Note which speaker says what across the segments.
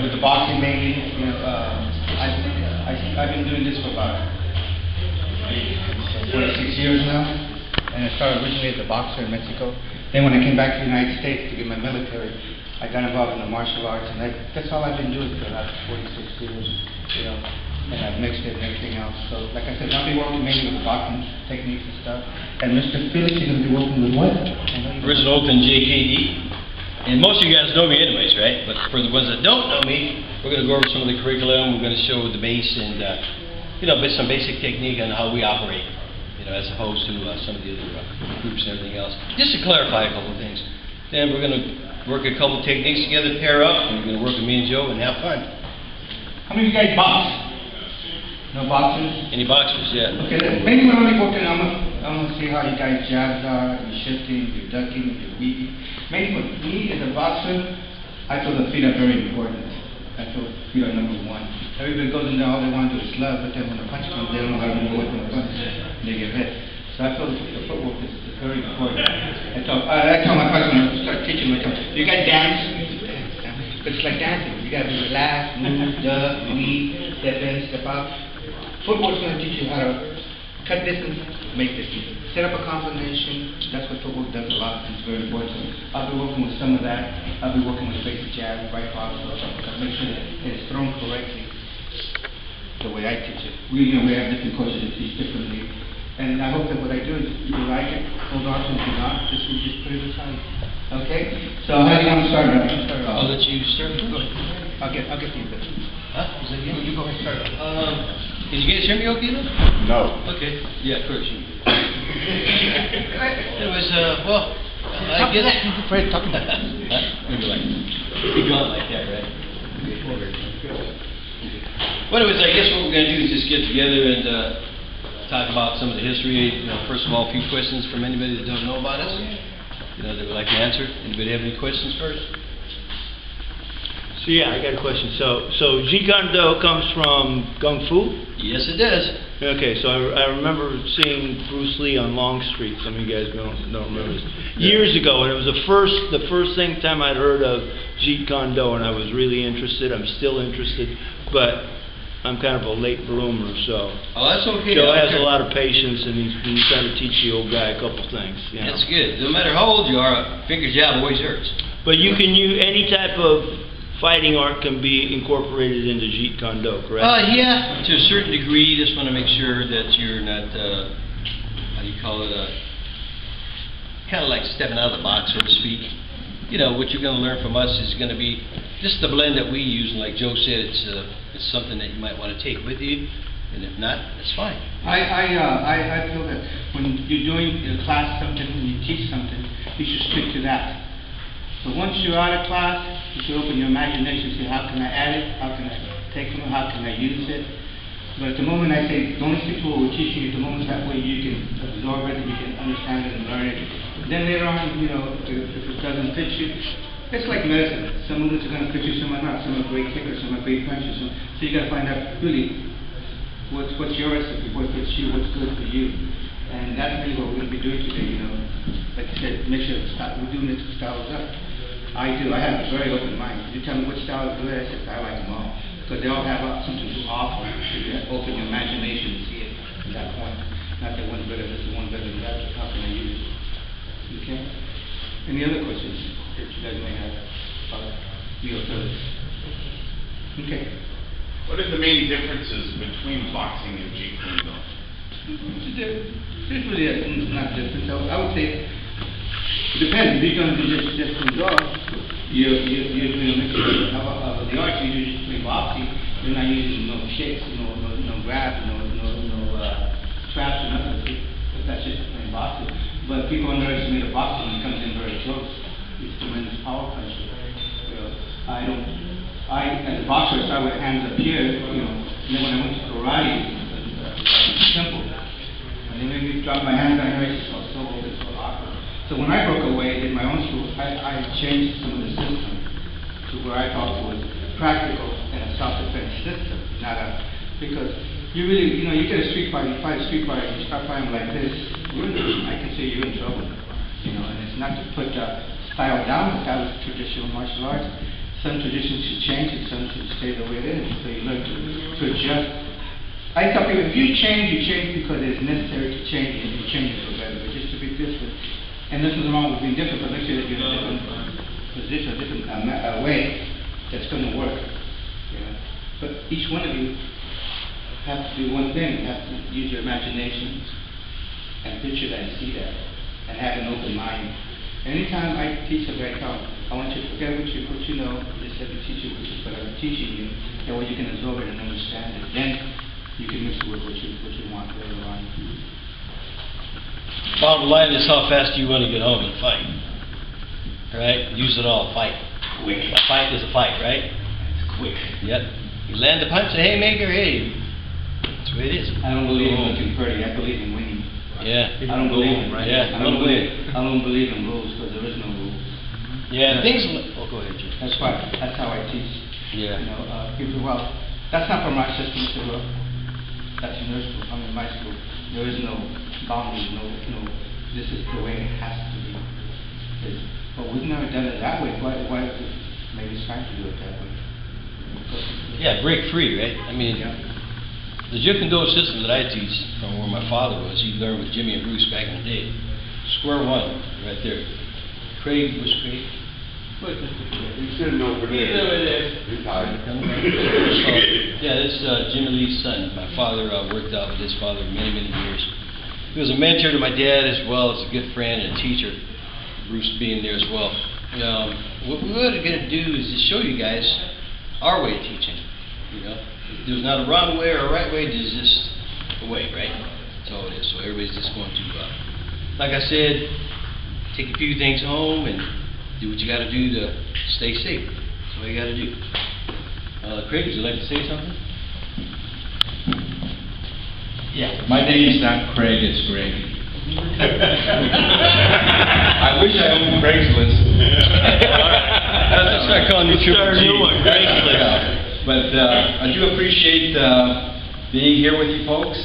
Speaker 1: with the boxing mainly, I've been doing this for about 46 years now, and I started originally as a boxer in Mexico. Then when I came back to the United States to get my military, I got involved in the martial arts, and that's all I've been doing for the last 46 years, and I've mixed it and everything else. So, like I said, I'll be working mainly with boxing techniques and stuff. And Mr. Felix, you're going to be working with what?
Speaker 2: Original oojkd. And most of you guys know me anyways, right? But for the ones that don't know me, we're going to go over some of the curriculum. We're going to show the base and, some basic technique on how we operate, as opposed to some of the other groups and everything else. Just to clarify a couple of things. Then we're going to work a couple of techniques together, pair up, and we're going to work with me and Joe and have fun.
Speaker 1: How many of you guys box? No boxers?
Speaker 2: Any boxers? Yeah.
Speaker 1: Okay, maybe when I'm working, I'm going to see how you guys jabs are, you're shifting, you're ducking, you're weaving. Maybe for me as a boxer, I feel the feet are very important. I feel feet are number one. Everybody goes in there, all they want to do is love, but then when the punch comes, they don't know how to move away from the punch, and they get hit. So I feel the footwork is very important. I tell my customers, I start teaching them, you guys dance? But it's like dancing. You got to be relaxed, move, duck, weave, step in, step out. Footwork's going to teach you how to cut distance, make distance. Set up a combination. That's what footwork does a lot. It's very important. So I'll be working with some of that. I'll be working with basic jab, right cross, make sure that it's thrown correctly the way I teach it. We have different coaches that teach differently. And I hope that what I do is you like it, hold on to it, do not, just put it aside. Okay? So how do you want to start it?
Speaker 2: I'll let you start.
Speaker 1: Go ahead. I'll get to you.
Speaker 2: Huh? Is that you?
Speaker 1: You go ahead and start.
Speaker 2: Can you guys hear me okay though?
Speaker 3: No.
Speaker 2: Okay. Yeah, of course. Anyways, I guess.
Speaker 1: Fred, talk about it.
Speaker 2: Maybe be gone like that, right? Well, anyways, I guess what we're going to do is just get together and talk about some of the history. First of all, a few questions from anybody that don't know about us. That would like to answer. Anybody have any questions first?
Speaker 4: So yeah, I got a question. So Jeet Kune Do comes from Kung Fu?
Speaker 2: Yes, it does.
Speaker 4: Okay, so I remember seeing Bruce Lee on Long Street. Some of you guys don't remember this. Years ago, and it was the first time I'd heard of Jeet Kune Do, and I was really interested. I'm still interested, but I'm kind of a late bloomer, so.
Speaker 2: Oh, that's okay.
Speaker 4: Joe has a lot of patience, and he's trying to teach the old guy a couple things.
Speaker 2: That's good. No matter how old you are, a finger jab always hurts.
Speaker 4: But you can use any type of fighting art can be incorporated into Jeet Kune Do, correct?
Speaker 2: Yeah, to a certain degree. Just want to make sure that you're not, how do you call it, kind of like stepping out of the box, so to speak. What you're going to learn from us is going to be just the blend that we use, and like Joe said, it's something that you might want to take with you, and if not, that's fine.
Speaker 1: I feel that when you're doing a class something, when you teach something, you should stick to that. So once you're out of class, you should open your imagination and say, how can I add it? How can I take from it? How can I use it? But at the moment I say, don't stick to what we're teaching you. At the moment, that way you can absorb it, and you can understand it and learn it. Then later on, if it doesn't fit you, it's like medicine. Some movements are going to fit you, some are not. Some are great kickers, some are great punchers. So you got to find out really what's your recipe, what fits you, what's good for you. And that's really what we're going to be doing today. Like I said, make sure we're doing it to styles up. I do. I have a very open mind. You tell me what style is good, I said I like them all. Because they all have something to offer. So you open your imagination to see it at that point. Not that one's better than this, one better than that, but how can I use it? Okay? Any other questions that you guys may have about your service? Okay.
Speaker 3: What are the main differences between boxing and Jeet Kune Do?
Speaker 1: There's really not different. So I would say it depends. If you're going to do just Kune Do, you're doing a mixture of the arts. You're just playing boxing. You're not using no kicks, no grabs, no traps or nothing. That's just playing boxing. But people underestimate a boxer when it comes in very close. It's tremendous power punch. As a boxer, I start with hands up here, and then when I went to karate, it was simple. And then maybe drop my hands down here, it's so awkward. So when I broke away, did my own school, I changed some of the system to where I thought was practical and a self-defense system, because you really, you get a street fight, you fight a street fight, you start fighting like this, I can say you're in trouble, and it's not to put style down, but that was traditional martial arts. some traditions should change and some should stay the way it is. So you learn to adjust. I tell people, if you change because it's necessary to change, and you change it for better. But just to be different, and nothing's wrong with being different, but make sure that you're in a different position, a different way that's going to work. You know? But each one of you have to do one thing. You have to use your imagination and picture that and see that, and have an open mind. Anytime I teach a very talk, I want you to forget what you know. Just let me teach you what I'm teaching you. That way you can absorb it and understand it. Then you can mix it with what you want later on.
Speaker 2: Bottom line is how fast do you want to get home and fight? Right? Use it all. Fight. Quick. A fight is a fight, right?
Speaker 3: It's quick.
Speaker 2: Yep. You land the punch, say, hey, maker, hey. That's the way it is.
Speaker 1: I don't believe in looking pretty. I believe in winning.
Speaker 2: Yeah.
Speaker 1: I don't believe in
Speaker 2: Yeah.
Speaker 1: I don't believe in rules because there is no rules.
Speaker 2: Yeah. Things. Oh, go ahead, Jim.
Speaker 1: That's why. That's how I teach.
Speaker 2: Yeah.
Speaker 1: You know, people. Well, that's not from my system. So, that's in their school. I'm in my school. There is no boundaries. No. This is the way it has to be. But we've never done it that way. Why? Maybe it's time to do it that way.
Speaker 2: Yeah, break free, right? I mean,
Speaker 1: Yeah.
Speaker 2: the Jeet-Kune-Do system that I teach from where my father was, he learned with Jimmy and Bruce back in the day. Square one, right there. Craig, where's Craig?
Speaker 3: He's sitting over there. He's hiding.
Speaker 2: Yeah, this is Jimmy Lee's son. My father worked out with his father many, many years. He was a mentor to my dad as well as a good friend and a teacher, Bruce being there as well. What we're going to do is to show you guys our way of teaching. You know, there's not a wrong way or a right way, there's just a way, right? That's all it is. So everybody's just going to, like I said, take a few things home and do what you got to do to stay safe. That's all you got to do. Craig, would you like to say something?
Speaker 5: Yeah. My name is not Craig, it's Greg. I wish I owned Craigslist.
Speaker 2: Let's start calling you Triple G.
Speaker 5: Craigslist. But I do appreciate being here with you folks.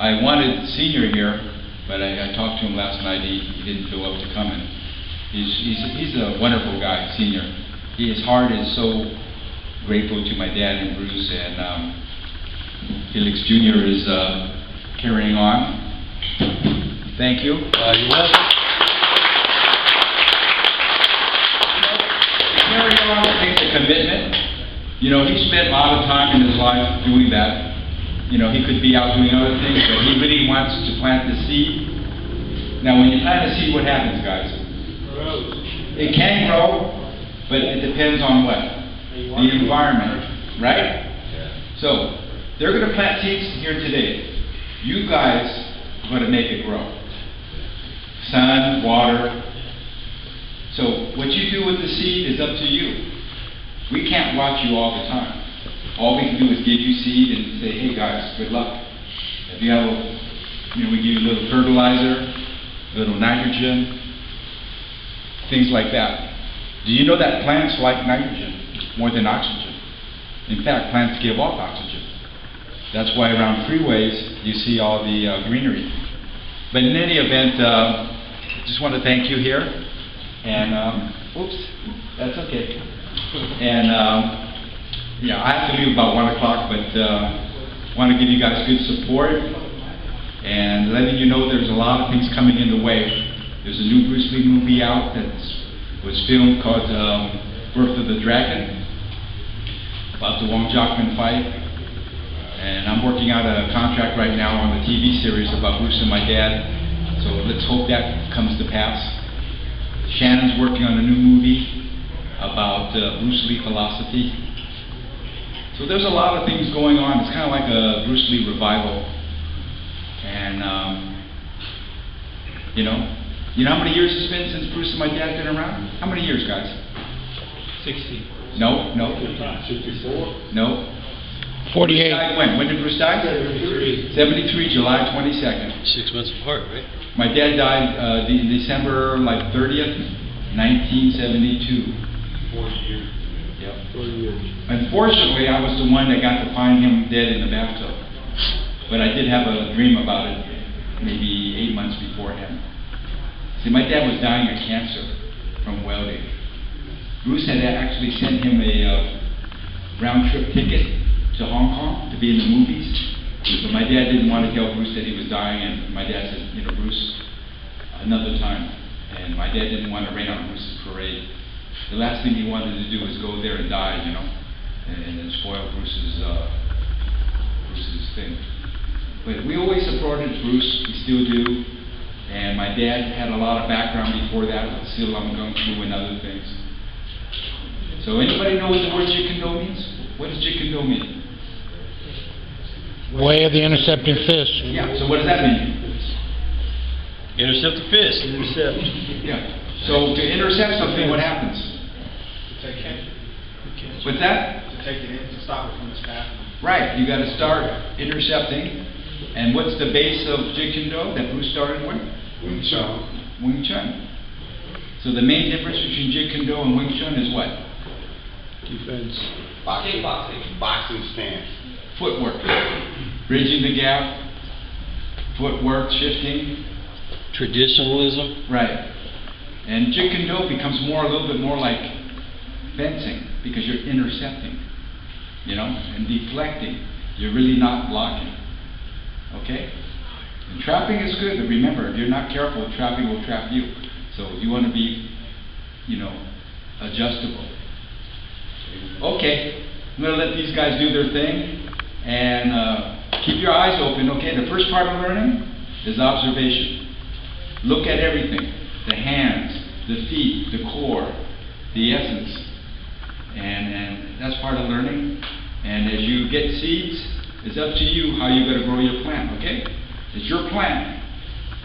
Speaker 5: I wanted Senior here, but I talked to him last night. He didn't feel up to coming. He's a wonderful guy, Senior. His heart is so grateful to my dad and Bruce, and Felix Jr. is carrying on. Thank you.
Speaker 2: You're welcome.
Speaker 5: Carrying on takes a commitment. You know, he spent a lot of time in his life doing that. You know, he could be out doing other things, but he really wants to plant the seed. Now, when you plant a seed, what happens, guys? It can grow, but it depends on what? The environment, right? So, they're going to plant seeds here today. You guys are going to make it grow. Sun, water. So, what you do with the seed is up to you. We can't watch you all the time. All we can do is give you seed and say, hey guys, good luck. If you have we give you a little fertilizer, a little nitrogen, things like that. Do you know that plants like nitrogen more than oxygen? In fact, plants give off oxygen. That's why around freeways you see all the greenery. But in any event, I just want to thank you here. And, oops, that's okay. And, I have to leave about 1 o'clock, but want to give you guys good support and letting you know there's a lot of things coming in the way. There's a new Bruce Lee movie out that was filmed called Birth of the Dragon, about the Wong Jockman fight. And I'm working out a contract right now on the TV series about Bruce and my dad, so let's hope that comes to pass. Shannon's working on a new movie about Bruce Lee philosophy. So there's a lot of things going on. It's kind of like a Bruce Lee revival. And, you know how many years it's been since Bruce and my dad been around? How many years, guys?
Speaker 4: 60.
Speaker 5: No.
Speaker 3: 64?
Speaker 5: No.
Speaker 4: 48.
Speaker 5: Bruce died when? When did Bruce die? 73, July 22nd.
Speaker 2: 6 months apart, right?
Speaker 5: My dad died December 30th, 1972.
Speaker 3: 40 years.
Speaker 5: Yep.
Speaker 4: 40 years.
Speaker 5: Unfortunately, I was the one that got to find him dead in the bathtub. But I did have a dream about it maybe 8 months beforehand. See, my dad was dying of cancer from welding. Bruce had actually sent him a round-trip ticket to Hong Kong to be in the movies. But my dad didn't want to tell Bruce that he was dying, and my dad said, you know, Bruce, another time. And my dad didn't want to rain on Bruce's parade. The last thing he wanted to do was go there and die, you know, and then spoil Bruce's thing. But we always supported Bruce, we still do. And my dad had a lot of background before that with Silam Kung Fu and other things. So anybody know what the word Jikendo means? What does Jikendo mean?
Speaker 6: Way of the intercepting fish.
Speaker 5: Yeah, so what does that mean?
Speaker 2: Intercept the fist.
Speaker 4: Intercept.
Speaker 5: Yeah. So to intercept something, what happens?
Speaker 3: To take it,
Speaker 5: What's that?
Speaker 3: to take it in, to stop it from its path.
Speaker 5: Right, you got to start intercepting. And what's the base of Jikendo that Bruce started with?
Speaker 3: Wing Chun.
Speaker 5: Wing Chun. So the main difference between Jikendo and Wing Chun is what?
Speaker 4: Defense.
Speaker 3: Boxing. Boxing stance.
Speaker 5: Footwork. Bridging the gap. Footwork, shifting.
Speaker 2: Traditionalism.
Speaker 5: Right. And Jikendo becomes a little bit more like fencing because you're intercepting, you know, and deflecting. You're really not blocking. Okay? And trapping is good, but remember, if you're not careful, trapping will trap you. So you want to be, you know, adjustable. Okay, I'm going to let these guys do their thing, and keep your eyes open, okay? The first part of learning is observation. Look at everything, the hands, the feet, the core, the essence, and that's part of learning. And as you get seeds, it's up to you how you're going to grow your plant, okay? It's your plant,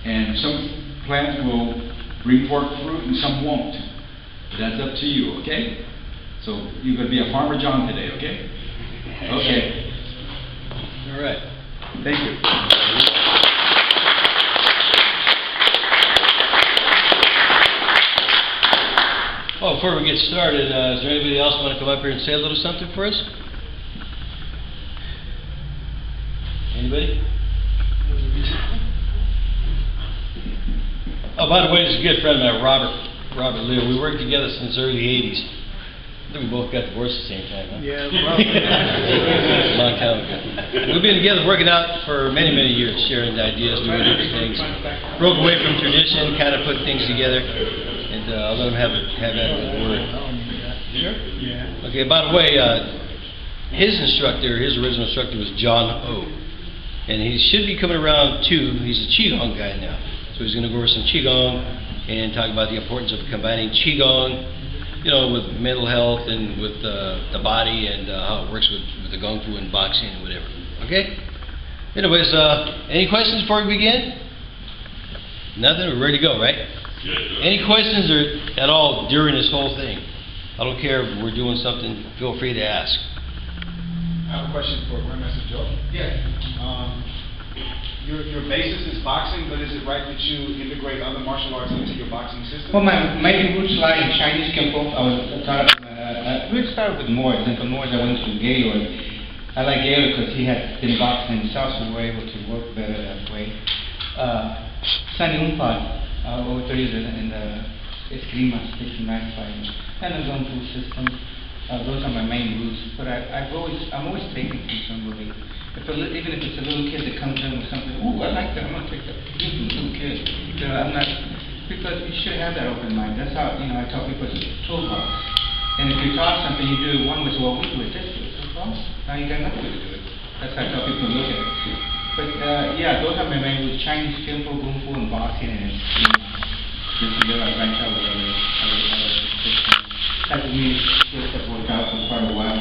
Speaker 5: and some plants will bring forth fruit and some won't. But that's up to you, okay? So you're going to be a Farmer John today, okay? Okay.
Speaker 2: All right.
Speaker 5: Thank you.
Speaker 2: Oh, before we get started, is there anybody else want to come up here and say a little something for us? Anybody? Oh, by the way, this is a good friend of mine, Robert Leo. We worked together since the early 80s. I think we both got divorced at the same time, huh?
Speaker 4: Yeah, probably.
Speaker 2: A long time ago. We've been together working out for many, many years, sharing ideas, doing different things. Broke away from tradition, kind of put things together, and I'll let him have at it with the word.
Speaker 1: Sure? Yeah.
Speaker 2: Okay, by the way, his original instructor was John O. And he should be coming around too. He's a Qigong guy now. So he's going to go over some Qigong and talk about the importance of combining Qigong, you know, with mental health and with the body and how it works with the Kung Fu and boxing and whatever. Okay? Anyways, any questions before we begin? Nothing? We're ready to go, right? Any questions at all during this whole thing? I don't care if we're doing something, feel free to ask.
Speaker 3: I have a question for Grandmaster Joe. Yes. Your basis is boxing, but is it right that you integrate other martial arts into your boxing system?
Speaker 1: Well, my roots lie in Chinese Kempo. I was taught, we started with Moors, and from Moors I went to Gaylord. I like Gaylord because he had been boxing himself, so we were able to work better that way. Sunny Umpan, over 30 years in the Eskrima, sticking knife fighting, and the Kung Fu system. Those are my main roots, but I'm always taking from somebody. Even if it's a little kid that comes in with something, ooh, I like that, I'm gonna take that. Give it to a little kid. You know, because you should have that open mind. That's how, you know, I tell people it's a toolbox. And if you're taught something, you do it one way, so well, we do it this way. Well, now you got another way to do it. That's how I tell people to look at it. But yeah, those are my main roots: Chinese Kempo, Kung Fu, and boxing, and just together I branch out with other systems. That's me, just that worked out for quite a while.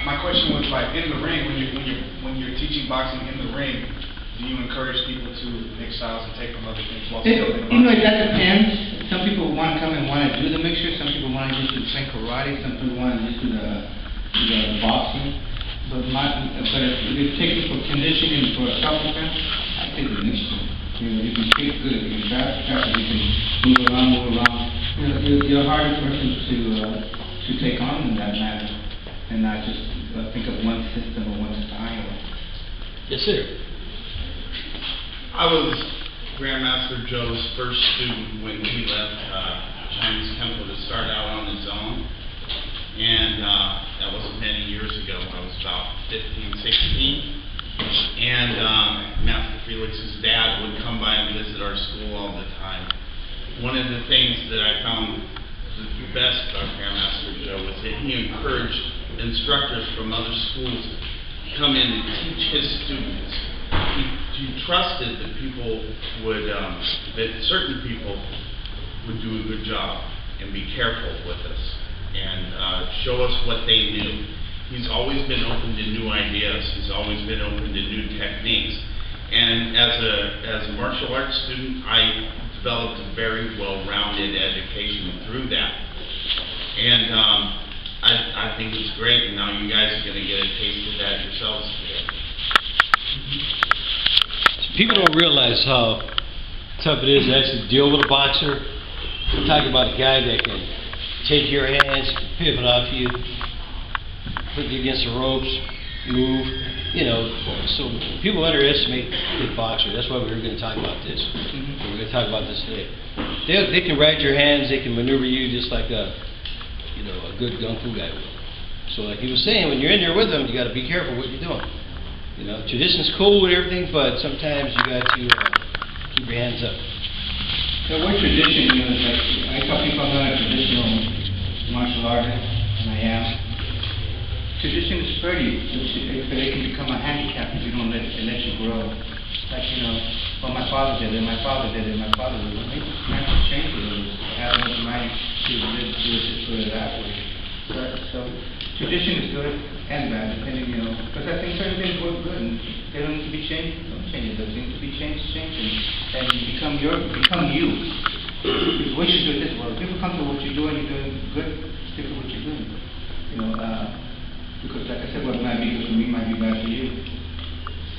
Speaker 3: My question was like in the ring, when you're teaching boxing in the ring, do you encourage people to mix styles and take from other things while still in the
Speaker 1: You know,
Speaker 3: boxing?
Speaker 1: that depends. Some people want to come and want to do the mixture. Some people want to just do plain karate. Some people want to just do the boxing. But if you're taking for conditioning for self-defense, I think the mixture. You know, you can kick good, you can trap, you can move around. You know, you're a harder person to take on in that matter, and not just think of one system or one style.
Speaker 2: Yes, sir.
Speaker 7: I was Grandmaster Joe's first student when he left
Speaker 6: Chinese temple that started out on its own. And that was many years ago. I was about 15, 16. And Master Felix's dad would come by and visit our school all the time. One of the things that I found the best about Grandmaster Joe was that he encouraged instructors from other schools to come in and teach his students. He trusted that people would, that certain people would do a good job and be careful with us and show us what they knew. He's always been open to new ideas. He's always been open to new techniques. And as a martial arts student, I developed a very well-rounded education through that. And I think it's great, and now you guys are going to get a taste of that yourselves today.
Speaker 2: People don't realize how tough it is to actually deal with a boxer. I'm talking about a guy that can take your hands, pivot off you, put you against the ropes, move, you know. So people underestimate the boxer. That's why we were going to talk about this. We're going to talk about this today. They can ride your hands, they can maneuver you just like a good kung fu guy would. So like he was saying, when you're in there with them, you got to be careful what you're doing. You know, tradition's cool and everything, but sometimes you got to keep your hands up.
Speaker 1: So what tradition, you know, is like, I tell people I'm not a traditional martial artist, and I am. Tradition is sturdy, but it can become a handicap if you don't let you grow. Like, you know, well, my father did it, my father did it, my father did it. Maybe it's time to change a little. Have enough mind to live, do it this way or that way. So tradition is good and bad, depending, you know, because I think certain things work good and they don't need to be changed. Don't change it. Those things to be changed, and you become you. Because what you do this well, people come to what you're doing good, stick to what you're doing. You know, because like I said, what might be good for me might be bad for you.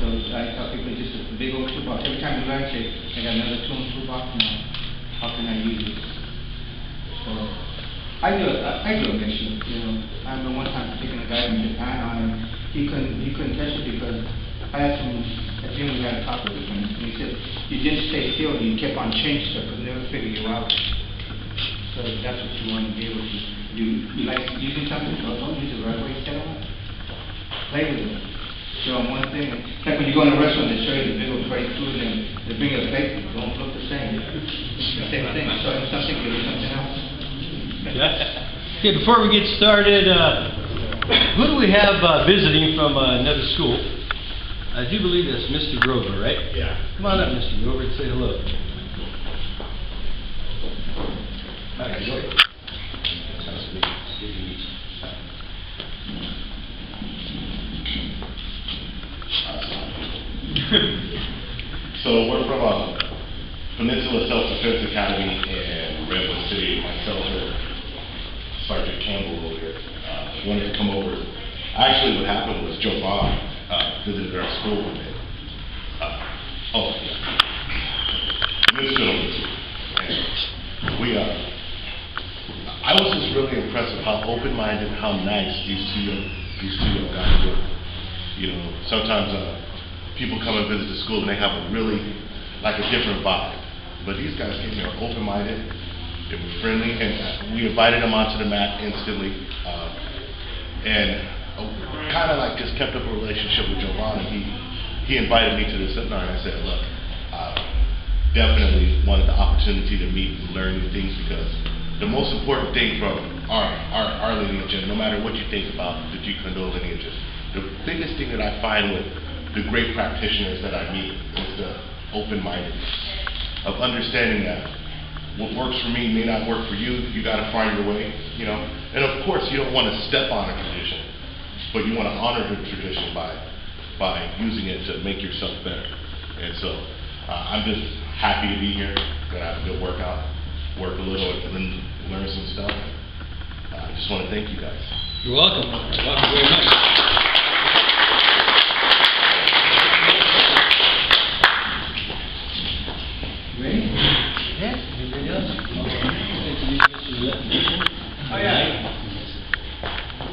Speaker 1: So I tell people just a big old toolbox. Every time you learn, say, I got another tool in the toolbox now. How can I use it? So I do a mixture, you know. I remember one time taking a guy from Japan on him. He couldn't touch it because I asked him at the end we had a talk with him, and he said, you didn't stay still, you kept on changing stuff, but never figure you out. So that's what you want to be able to do. You like using something, don't use it right away, set on it. Play with it. Show them one thing. Like when you go in a restaurant, they show you the big old tray of food and they bring you a plate, it don't look the same. Same thing, show them something, give them something else.
Speaker 2: Okay, before we get started, who do we have visiting from another school? I do believe that's Mr. Grover, right?
Speaker 6: Yeah.
Speaker 2: Come on up, Mr. Grover, and say hello. All right, go ahead.
Speaker 7: So we're from Peninsula Self-Defense Academy in Redwood City. Myself and Sergeant Campbell over here wanted to come over. Actually, what happened was Joe Bob visited our school one day. This gentleman too. I was just really impressed with how open-minded and how nice these two young guys were. You know, sometimes people come and visit the school and they have a really, like a different vibe. But these guys came here open-minded, they were friendly, and we invited them onto the mat instantly. And kind of like just kept up a relationship with Jovan, and he invited me to the seminar, and I said, look, definitely wanted the opportunity to meet and learn new things, because the most important thing from our lineage, and no matter what you think about the Jeet Kune Do lineages, the biggest thing that I find with the great practitioners that I meet is the open-mindedness of understanding that what works for me may not work for you. You got to find your way, you know. And of course, you don't want to step on a tradition, but you want to honor the tradition by using it to make yourself better. And so I'm just happy to be here. Gonna have a good workout, work a little, and then learn some stuff. I just want to thank you guys.
Speaker 2: You're welcome. Welcome very much.